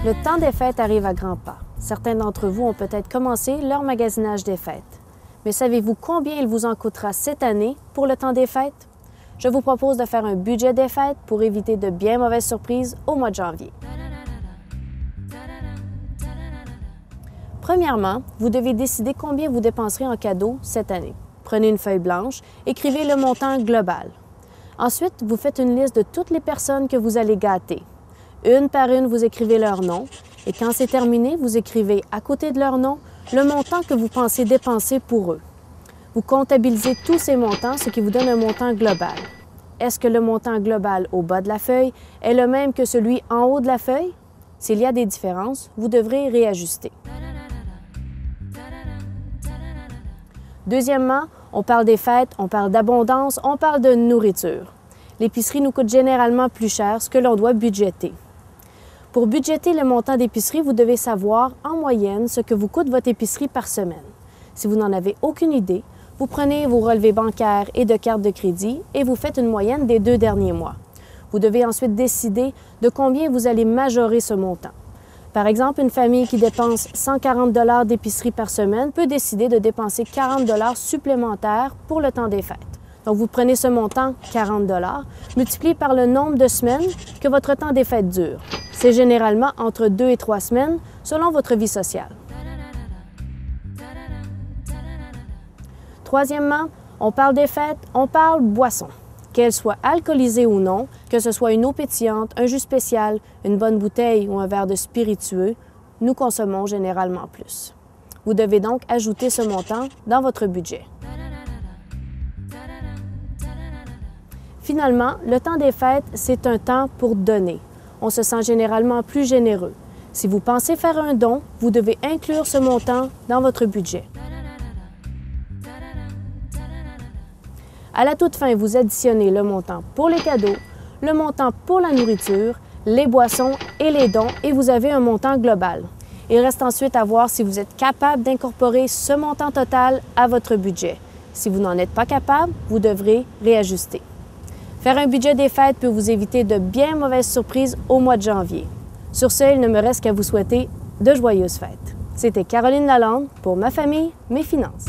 Le temps des fêtes arrive à grands pas. Certains d'entre vous ont peut-être commencé leur magasinage des fêtes. Mais savez-vous combien il vous en coûtera cette année pour le temps des fêtes? Je vous propose de faire un budget des fêtes pour éviter de bien mauvaises surprises au mois de janvier. Premièrement, vous devez décider combien vous dépenserez en cadeaux cette année. Prenez une feuille blanche, écrivez le montant global. Ensuite, vous faites une liste de toutes les personnes que vous allez gâter. Une par une, vous écrivez leur nom et quand c'est terminé, vous écrivez à côté de leur nom le montant que vous pensez dépenser pour eux. Vous comptabilisez tous ces montants, ce qui vous donne un montant global. Est-ce que le montant global au bas de la feuille est le même que celui en haut de la feuille? S'il y a des différences, vous devrez réajuster. Deuxièmement, on parle des fêtes, on parle d'abondance, on parle de nourriture. L'épicerie nous coûte généralement plus cher, ce que l'on doit budgéter. Pour budgéter le montant d'épicerie, vous devez savoir en moyenne ce que vous coûte votre épicerie par semaine. Si vous n'en avez aucune idée, vous prenez vos relevés bancaires et de cartes de crédit et vous faites une moyenne des 2 derniers mois. Vous devez ensuite décider de combien vous allez majorer ce montant. Par exemple, une famille qui dépense 140 $ d'épicerie par semaine peut décider de dépenser 40 $ supplémentaires pour le temps des fêtes. Donc, vous prenez ce montant, 40 $, multiplié par le nombre de semaines que votre temps des fêtes dure. C'est généralement entre 2 et 3 semaines, selon votre vie sociale. Troisièmement, on parle des fêtes, on parle boissons. Qu'elles soient alcoolisées ou non, que ce soit une eau pétillante, un jus spécial, une bonne bouteille ou un verre de spiritueux, nous consommons généralement plus. Vous devez donc ajouter ce montant dans votre budget. Finalement, le temps des fêtes, c'est un temps pour donner. On se sent généralement plus généreux. Si vous pensez faire un don, vous devez inclure ce montant dans votre budget. À la toute fin, vous additionnez le montant pour les cadeaux, le montant pour la nourriture, les boissons et les dons et vous avez un montant global. Il reste ensuite à voir si vous êtes capable d'incorporer ce montant total à votre budget. Si vous n'en êtes pas capable, vous devrez réajuster. Faire un budget des fêtes peut vous éviter de bien mauvaises surprises au mois de janvier. Sur ce, il ne me reste qu'à vous souhaiter de joyeuses fêtes. C'était Caroline Lalande pour Ma famille, mes finances.